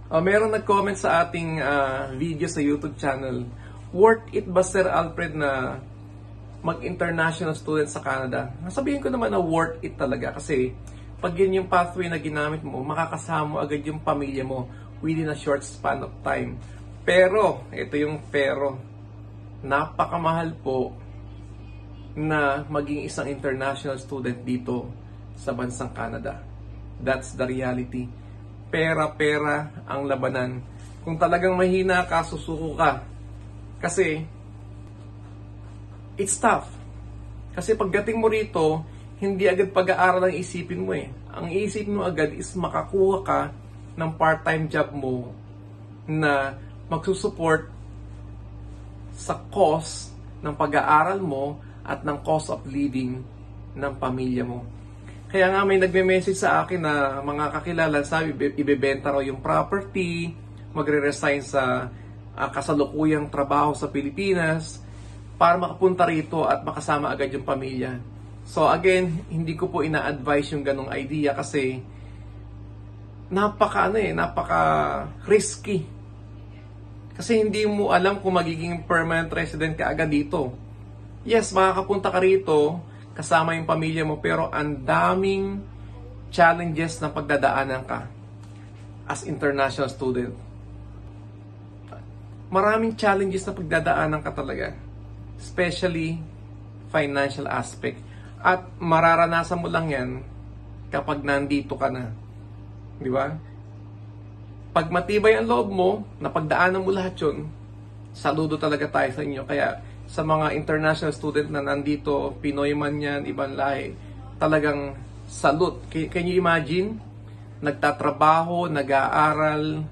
Meron nag-comment sa ating video sa YouTube channel, worth it ba Sir Alfred na mag-international student sa Canada? Sabihin ko naman na worth it talaga kasi pag yun yung pathway na ginamit mo, makakasama mo agad yung pamilya mo within a short span of time. Pero, ito yung pero, napakamahal po na maging isang international student dito sa bansang Canada. That's the reality. Pera-pera ang labanan. Kung talagang mahina ka, susuko ka. Kasi, it's tough. Kasi pagdating mo rito, hindi agad pag-aaral ang isipin mo eh. Ang iisipin mo agad is makakuha ka ng part-time job mo na magsusupport sa cost ng pag-aaral mo at ng cost of living ng pamilya mo. Kaya nga may nagme-message sa akin na mga kakilala, sabi, ibebenta raw yung property, magre-resign sa kasalukuyang trabaho sa Pilipinas para makapunta rito at makasama agad yung pamilya. So again, hindi ko po ina-advise yung ganong idea kasi napaka risky. Kasi hindi mo alam kung magiging permanent resident ka agad dito. Yes, makakapunta ka rito kasama yung pamilya mo, pero ang daming challenges na pagdadaanan ka as international student. Maraming challenges na pagdadaanan ka talaga, especially financial aspect. At mararanasan mo lang yan kapag nandito ka na. Di ba? Pag matibay ang loob mo, napagdaanan mo lahat yun, saludo talaga tayo sa inyo. Kaya sa mga international student na nandito, Pinoy man yan, ibang lahi, talagang salute. Can you imagine? Nagtatrabaho, nag-aaral,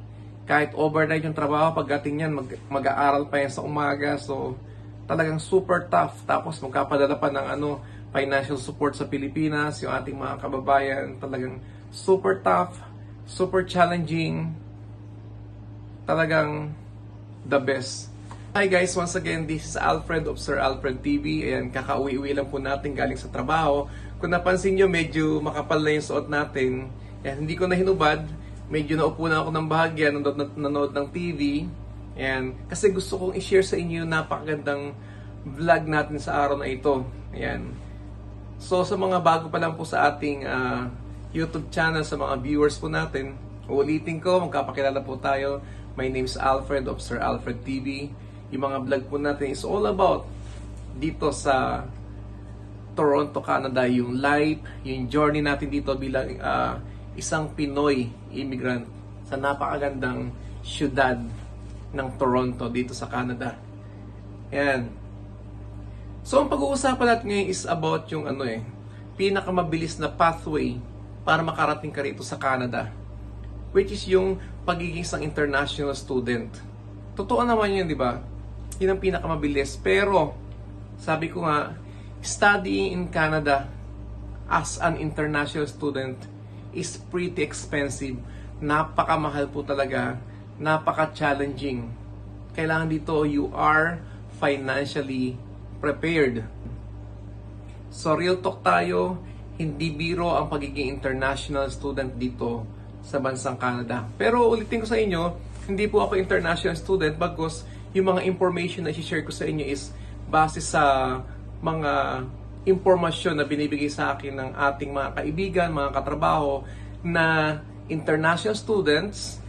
kahit overnight yung trabaho, pagdating yan, mag-aaral pa yan sa umaga. So, talagang super tough. Tapos magkapadala pa ng financial support sa Pilipinas, yung ating mga kababayan. Talagang super tough, super challenging. Talagang the best. Hi guys, once again, this is Alfred of Sir Alfred TV. Ayan, kakauwi-uwi lang po natin galing sa trabaho. Kung napansin nyo, medyo makapal na yung suot natin. Ayan, hindi ko na hinubad. Medyo naupo na ako ng bahagya, nanood ng TV. Ayan, kasi gusto kong i-share sa inyo yung napakagandang vlog natin sa araw na ito. Ayan. So, sa mga bago pa lang po sa ating YouTube channel, sa mga viewers po natin, uulitin ko, magkapakilala po tayo. My name is Alfred of Sir Alfred TV. Yung mga vlog po natin is all about dito sa Toronto, Canada, yung life, yung journey natin dito bilang isang Pinoy immigrant sa napakagandang syudad ng Toronto dito sa Canada. Ayan. So, ang pag-uusapan natin ngayon is about yung pinakamabilis na pathway para makarating ka rito sa Canada, which is yung pagiging isang international student. Totoo naman yun, di ba? Yun ang pinakamabilis. Pero, sabi ko nga, studying in Canada as an international student is pretty expensive. Napakamahal po talaga. Napaka-challenging. Kailangan dito, you are financially prepared. So, real talk tayo, hindi biro ang pagiging international student dito sa bansang Canada. Pero, ulitin ko sa inyo, hindi po ako international student bagkus yung mga information na i-share ko sa inyo is base sa mga impormasyon na binibigay sa akin ng ating mga kaibigan, mga katrabaho na international students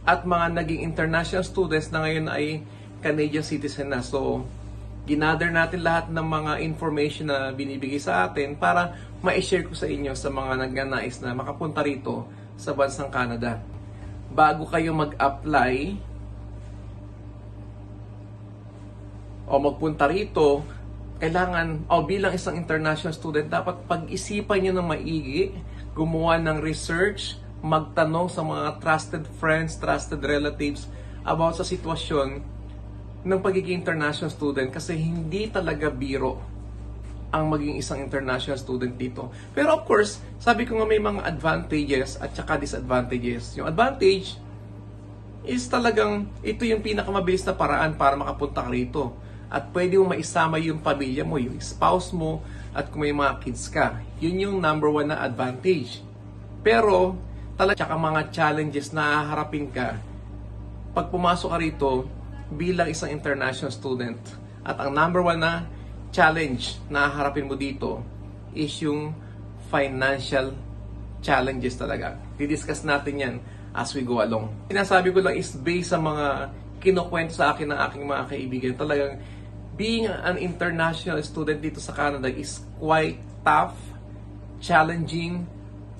at mga naging international students na ngayon ay Canadian citizen na. So, ginather natin lahat ng mga information na binibigay sa atin para ma-share ko sa inyo sa mga nagnanais na makapunta rito sa bansang Canada. Bago kayo mag-apply o magpunta rito, kailangan, bilang isang international student, dapat pag-isipan nyo ng maigi, gumawa ng research, magtanong sa mga trusted friends, trusted relatives about sa sitwasyon ng pagiging international student kasi hindi talaga biro ang maging isang international student dito. Pero of course, sabi ko nga may mga advantages at saka disadvantages. Yung advantage is talagang ito yung pinakamabilis na paraan para makapunta ka rito. At pwede mo maisama yung pamilya mo, yung spouse mo, at kung may mga kids ka. Yun yung number one na advantage. Pero, Tsaka mga challenges na haharapin ka pag pumasok ka rito bilang isang international student. At ang number one na challenge na haharapin mo dito is yung financial challenges talaga. Didiscuss natin yan as we go along. Sinasabi ko lang is based sa mga kinukwento sa akin ng aking mga kaibigan. Talagang being an international student dito sa Canada is quite tough, challenging,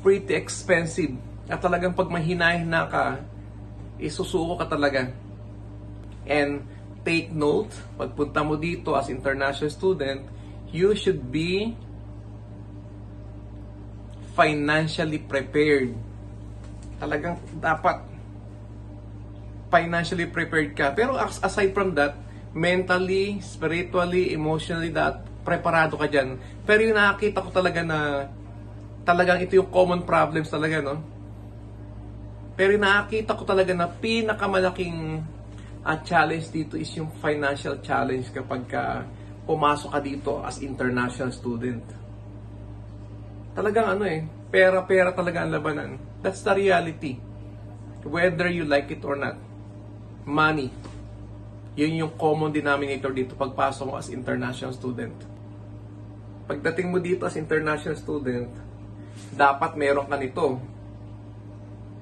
pretty expensive. At talagang pag mahina-hina ka, isusuko ka talaga. And take note, pagpunta mo dito as international student, you should be financially prepared. Talagang dapat financially prepared ka. Pero aside from that, mentally, spiritually, emotionally, preparado ka dyan. Pero yung nakakita ko talaga na talagang ito yung common problems talaga, no? Pero yung nakakita ko talaga na pinakamalaking challenge dito is yung financial challenge kapag pumasok ka dito as international student. Talagang pera-pera talaga ang labanan. That's the reality. Whether you like it or not. Money. Yun yung common denominator dito pagpasok mo as international student. Pagdating mo dito as international student, dapat meron ka nito.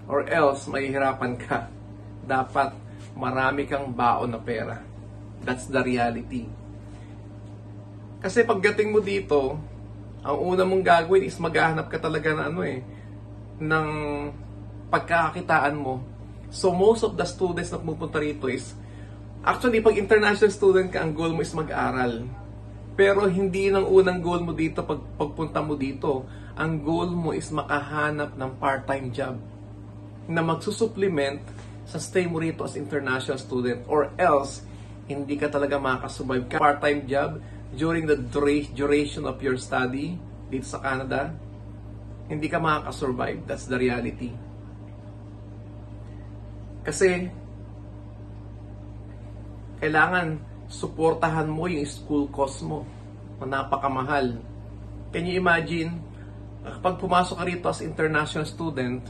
Or else, mahihirapan ka. Dapat marami kang baon na pera. That's the reality. Kasi pagdating mo dito, ang una mong gagawin is maghahanap ka talaga na ng pagkakakitaan mo. So most of the students na pupunta rito is, actually pag international student ka, ang goal mo is mag-aral. Pero hindi ng unang goal mo dito pagpunta mo dito. Ang goal mo is makahanap ng part-time job na magsusupplement sa stay mo rito as international student, or else hindi ka talaga makakasurvive. Part-time job during the duration of your study dito sa Canada, hindi ka makakasurvive. That's the reality. Kasi kailangan suportahan mo yung school cost mo na napakamahal. Can you imagine, kapag pumasok ka rito as international student,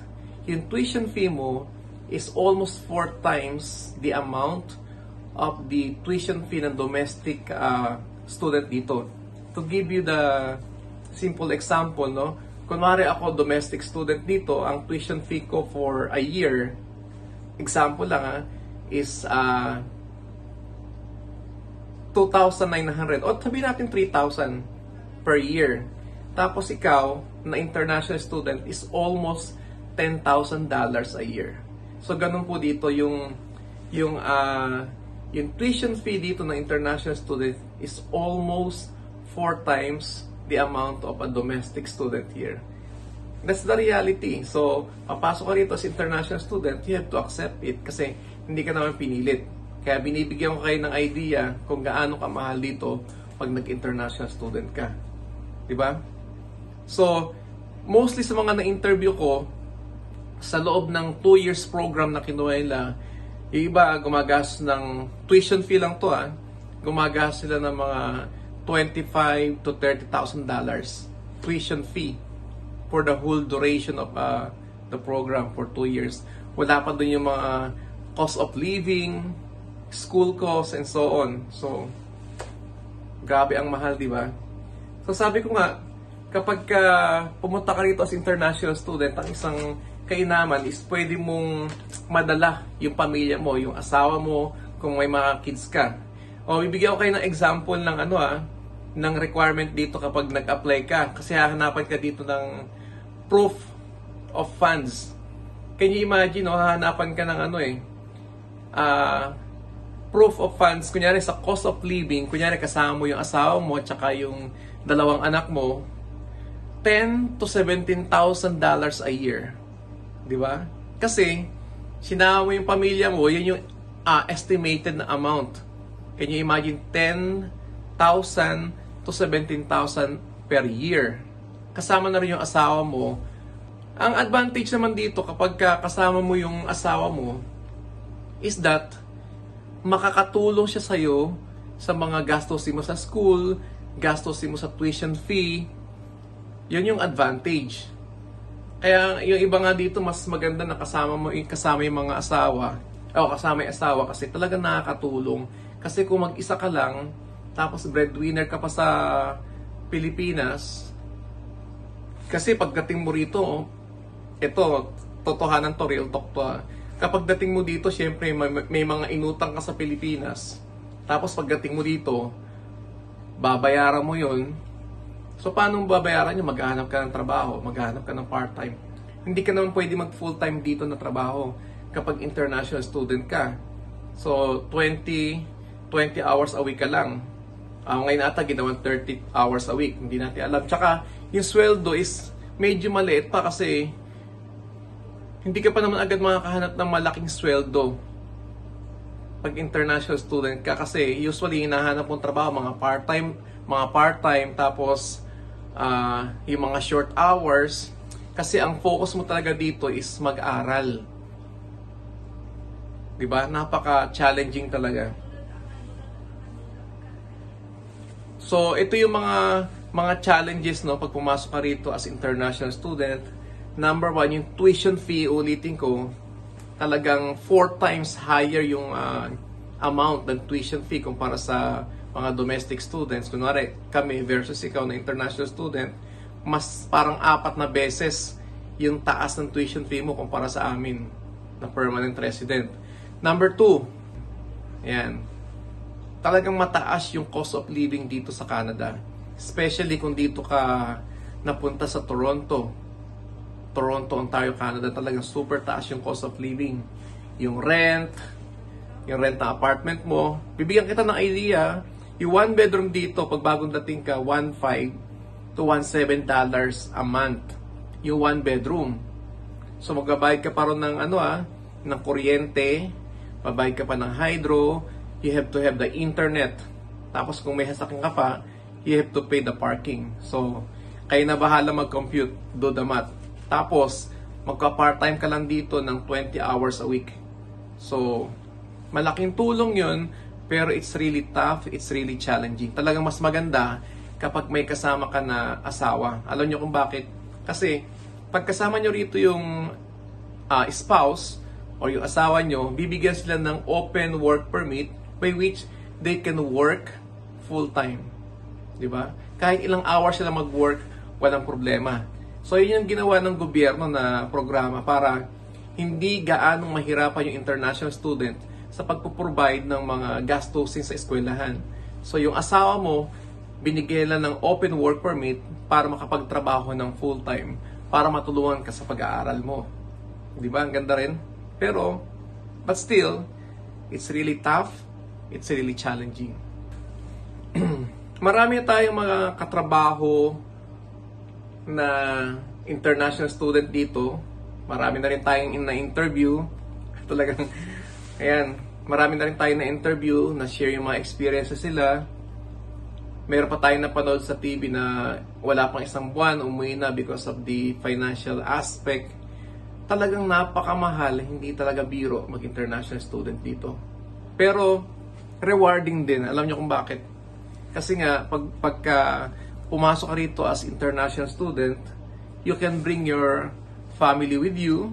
yung tuition fee mo is almost 4 times the amount of the tuition fee ng domestic student dito. To give you the simple example, no? Kunwari ako domestic student dito, ang tuition fee ko for a year, example lang is 2,900 o sabihin natin 3,000 per year. Tapos ikaw na international student is almost $10,000 a year. So ganun po dito yung tuition fee dito ng international student is almost 4 times the amount of a domestic student here. That's the reality. So papasok ka rito as international student, you have to accept it kasi hindi ka naman pinilit. Kaya binibigyan ko kayo ng idea kung gaano kamahal dito pag nag-international student ka. Diba? So mostly sa mga na-interview ko, sa loob ng 2 years program na kinuha nila, yung iba gumagastos ng tuition fee lang to gumagastos sila ng mga $25,000 to $30,000 tuition fee for the whole duration of the program for 2 years. Wala pa dun yung mga cost of living, school costs, and so on. So, grabe ang mahal, di ba? So, sabi ko nga, kapag pumunta ka rito as international student, ang isang kainaman is pwede mong madala yung pamilya mo, yung asawa mo, kung may mga kids ka. O, bibigyan ko kayo ng example ng ng requirement dito kapag nag-apply ka. Kasi hahanapan ka dito ng proof of funds. Can you imagine, hahanapan ka ng proof of funds, kunyari sa cost of living, kunyari kasama mo yung asawa mo, tsaka yung 2 anak mo, $10,000 to $17,000 a year. Di ba? Kasi, sinama mo yung pamilya mo, yan yung estimated na amount. Can you imagine? $10,000 to $17,000 per year. Kasama na rin yung asawa mo. Ang advantage naman dito, kapag kasama mo yung asawa mo, is that, makakatulong siya sa'yo sa mga gastusin mo sa school, gastusin mo sa tuition fee. Yun yung advantage. Kaya yung iba nga dito, mas maganda na kasama yung mga asawa. O kasama yung asawa kasi talagang nakakatulong. Kasi kung mag-isa ka lang, tapos breadwinner ka pa sa Pilipinas, kasi pagdating mo rito, ito, totohanan to, real talk to. Kapag dating mo dito, syempre may mga inutang ka sa Pilipinas. Tapos pagdating mo dito, babayaran mo yun. So paano babayaran nyo? Maghahanap ka ng trabaho, maghahanap ka ng part-time. Hindi ka naman pwede mag full-time dito na trabaho kapag international student ka. So 20 hours a week ka lang. Ngayon ata ginawan 30 hours a week. Hindi natin alam. Tsaka yung sweldo is medyo maliit pa kasi hindi ka pa naman agad makakahanap ng malaking sweldo pag international student ka kasi usually hinahanap mong trabaho mga part-time tapos yung mga short hours kasi ang focus mo talaga dito is mag-aral. 'Di ba? Napaka-challenging talaga. So, ito yung mga challenges no pag pumasok ka rito as international student. Number 1, yung tuition fee, ulitin ko, talagang 4 times higher yung amount ng tuition fee kumpara sa mga domestic students. Kunwari, kami versus ikaw na international student, mas parang 4 na beses yung taas ng tuition fee mo kumpara sa amin na permanent resident. Number 2, yan, talagang mataas yung cost of living dito sa Canada. Especially kung dito ka napunta sa Toronto, Ontario, Canada, talagang super taas yung cost of living. Yung rent ng apartment mo. Bibigyan kita ng idea, yung 1 bedroom dito, pag bagong dating ka, $1.5 to $1.7 a month. Yung 1 bedroom. So magbabayad ka pa ron ng ng kuryente, babayad ka pa ng hydro, you have to have the internet. Tapos kung may sasakyan ka pa, you have to pay the parking. So, kayo na bahala mag-compute, do the math. Tapos, magka-part-time ka lang dito ng 20 hours a week. So, malaking tulong yun, pero it's really tough, it's really challenging. Talagang mas maganda kapag may kasama ka na asawa. Alam nyo kung bakit? Kasi, pag kasama nyo rito yung spouse or yung asawa nyo, bibigyan sila ng open work permit by which they can work full-time. Diba? Kahit ilang hours sila mag-work, walang problema. So, yun yung ginawa ng gobyerno na programa para hindi gaanong mahirapan yung international student sa pagpuprovide ng mga gastusin sa eskwelahan. So, yung asawa mo, binigyan lang ng open work permit para makapagtrabaho ng full-time para matulungan ka sa pag-aaral mo. Diba? Ang ganda rin. Pero, but still, it's really tough. It's really challenging. Marami tayong mga katrabaho na international student dito. Marami na rin tayong na-interview. Talagang, ayan, marami na rin tayong na-interview, na-share yung mga experiences sila. Meron pa tayong napanood sa TV na wala pang 1 buwan, umuwi na because of the financial aspect. Talagang napakamahal, hindi talaga biro mag-international student dito. Pero, rewarding din. Alam niyo kung bakit? Kasi nga, pagka pumasok ka rito as international student, you can bring your family with you.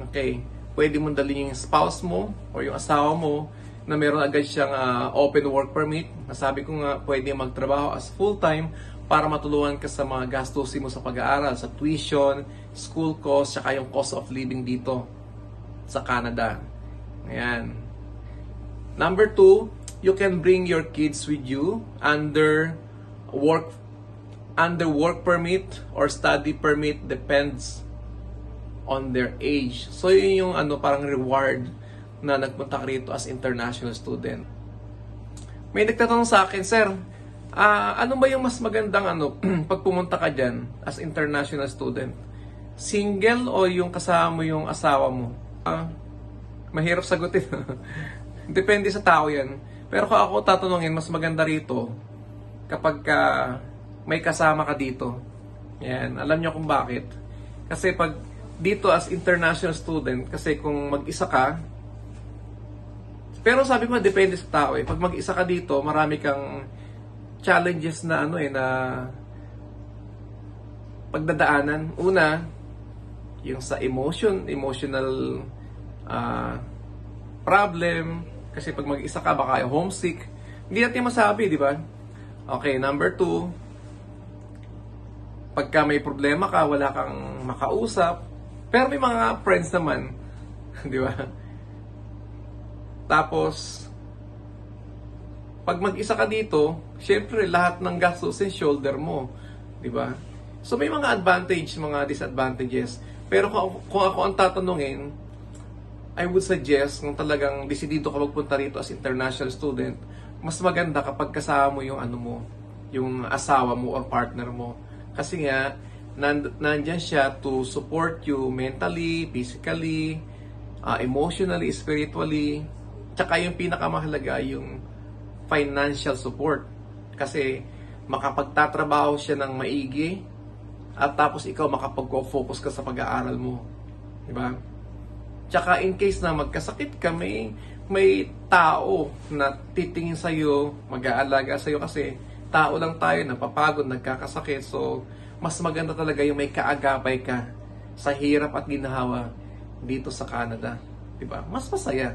Okay. Pwede mong dalhin yung spouse mo or yung asawa mo na meron agad siyang open work permit. Nasabi ko nga, pwede magtrabaho as full-time para matulungan ka sa mga gastusin mo sa pag-aaral, sa tuition, school cost, saka yung cost of living dito sa Canada. Ayan. Number 2, you can bring your kids with you under work permit or study permit, depends on their age. So yun yung parang reward na nagpunta ka rito as international student. May nagtatanong sa akin, sir, ano ba yung mas magandang pag pumunta ka dyan as international student? Single o yung kasama mo yung asawa mo? Mahirap sagutin. Depende sa tao yan. Pero kung ako tatanungin, mas maganda rito kapag may kasama ka dito. Yan. Alam niyo kung bakit. Kasi pag dito as international student, kasi kung mag-isa ka, pero sabi ko, depende sa tao eh. Pag mag-isa ka dito, marami kang challenges na pagdadaanan. Una, yung sa emotional problem. Kasi pag mag-isa ka, baka homesick. Hindi natin masabi, di ba? Okay, number 2, pagka may problema ka, wala kang makausap. Pero may mga friends naman. Di ba? Tapos, pag mag-isa ka dito, syempre lahat ng gastusin shoulder mo. Di ba? So may mga advantage, mga disadvantages. Pero kung ako ang tatanungin, I would suggest, kung talagang desidido ka magpunta rito as international student, mas maganda kapag kasama mo yung yung asawa mo or partner mo. Kasi nga, nandyan siya to support you mentally, physically, emotionally, spiritually, tsaka yung pinakamahalaga, yung financial support. Kasi makapagtatrabaho siya ng maigi, at tapos ikaw makapag-focus ka sa pag-aaral mo. Diba? Tsaka in case na magkasakit ka, may tao na titingin sa'yo, mag-aalaga sa'yo kasi tao lang tayo, napapagod, nagkakasakit. So, mas maganda talaga yung may kaagapay ka sa hirap at ginhawa dito sa Canada. Diba? Mas masaya.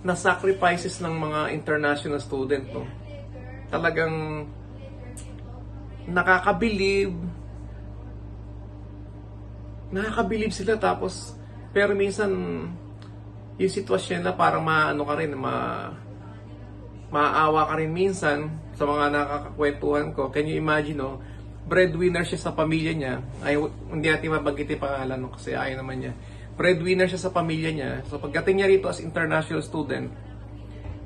Na sacrifices ng mga international student, no? Talagang nakakabilib sila, tapos pero minsan yung sitwasyon na parang maawa ka rin minsan sa mga nakakakwentuhan ko. Can you imagine, no? Breadwinner siya sa pamilya niya. Hindi natin mabanggit yung pangalan, no? Kasi ayaw naman niya. Breadwinner siya sa pamilya niya. So pagdating niya rito as international student,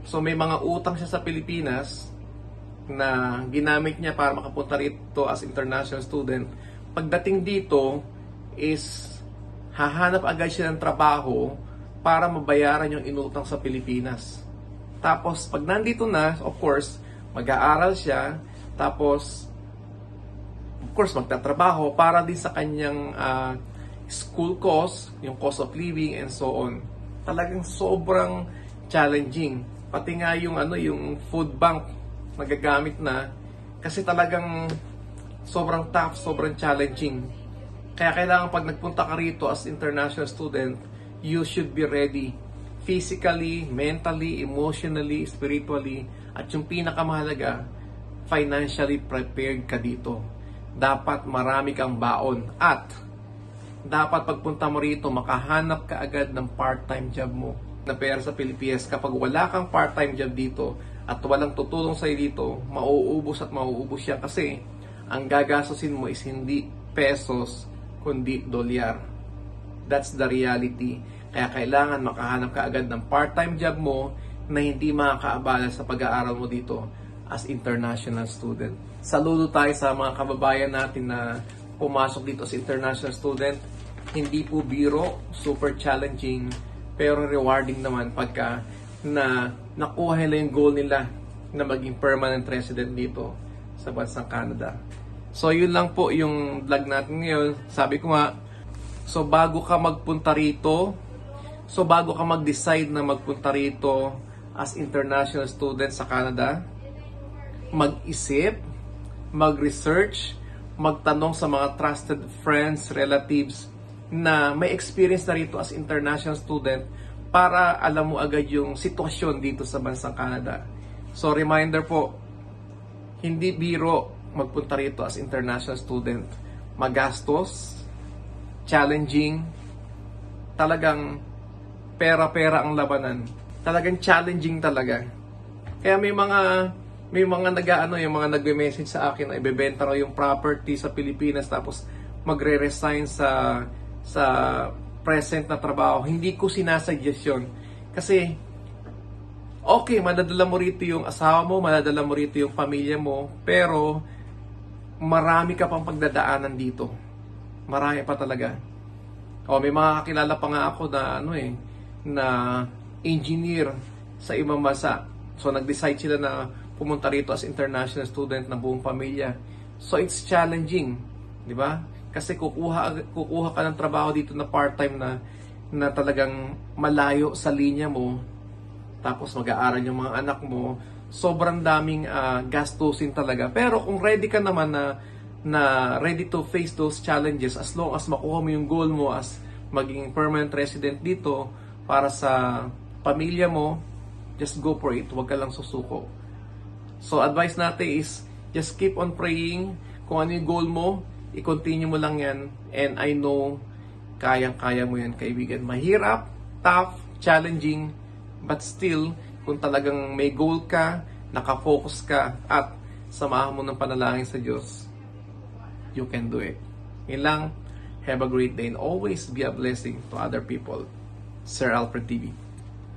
so may mga utang siya sa Pilipinas na ginamit niya para makapunta rito as international student. Pagdating dito is hahanap agad siya ng trabaho para mabayaran yung inutang sa Pilipinas. Tapos pag nandito na, of course, mag-aaral siya, tapos of course magtatrabaho para din sa kanyang school cost, yung cost of living and so on. Talagang sobrang challenging. Pati nga yung food bank nagagamit na, kasi talagang sobrang tough, sobrang challenging. Kaya kailangan pag nagpunta ka rito as international student, you should be ready physically, mentally, emotionally, spiritually, at yung pinakamahalaga, financially prepared ka dito. Dapat marami kang baon, at dapat pagpunta mo rito, makahanap ka agad ng part-time job mo na pera sa Pilipinas. Kapag wala kang part-time job dito at walang tutulong sa'yo dito, mauubos siya, kasi ang gagastusin mo is hindi pesos kundi dolyar. That's the reality. Kaya kailangan makahanap ka agad ng part-time job mo na hindi makakaabala sa pag-aaral mo dito as international student. Saludo tayo sa mga kababayan natin na pumasok dito as international student. Hindi po biro, super challenging, pero rewarding naman pagka na nakuha nila yung goal nila na maging permanent resident dito sa bansang Canada. So yun lang po yung vlog natin ngayon. Sabi ko nga, so bago ka mag-decide na magpunta rito as international student sa Canada, mag-isip, mag-research, magtanong sa mga trusted friends, relatives na may experience na rito as international student para alam mo agad yung sitwasyon dito sa bansang Canada. So reminder po, hindi biro magpunta rito as international student. Magastos, challenging, talagang pera-pera ang labanan. Talagang challenging talaga. Kaya may mga yung mga nagme-message sa akin na ibebenta raw yung property sa Pilipinas tapos magre-resign sa present na trabaho. Hindi ko sinasuggest yun. Kasi okay, madadala mo rito yung asawa mo, madadala mo rito yung pamilya mo, pero marami ka pang pagdadaanan dito. Marami pa talaga. May mga kakilala pa nga ako na na engineer sa ibang bansa. So nag-decide sila na pumunta rito as international student ng buong pamilya. So it's challenging, di ba? Kasi kukuha ka ng trabaho dito na part-time na talagang malayo sa linya mo. Tapos mag-aaral yung mga anak mo. Sobrang daming gastusin talaga. Pero kung ready ka naman na na ready to face those challenges as long as makuha mo yung goal mo as maging permanent resident dito para sa pamilya mo. Just go for it. Huwag ka lang susuko. So, advice natin is just keep on praying. Kung ano yung goal mo, i-continue mo lang yan. And I know, kayang-kaya mo yan, kaibigan. Mahirap, tough, challenging, but still, kung talagang may goal ka, nakafocus ka, at samahan mo ng panalangin sa Diyos, you can do it. Yun lang. Have a great day and always be a blessing to other people. Sir Alfred TV.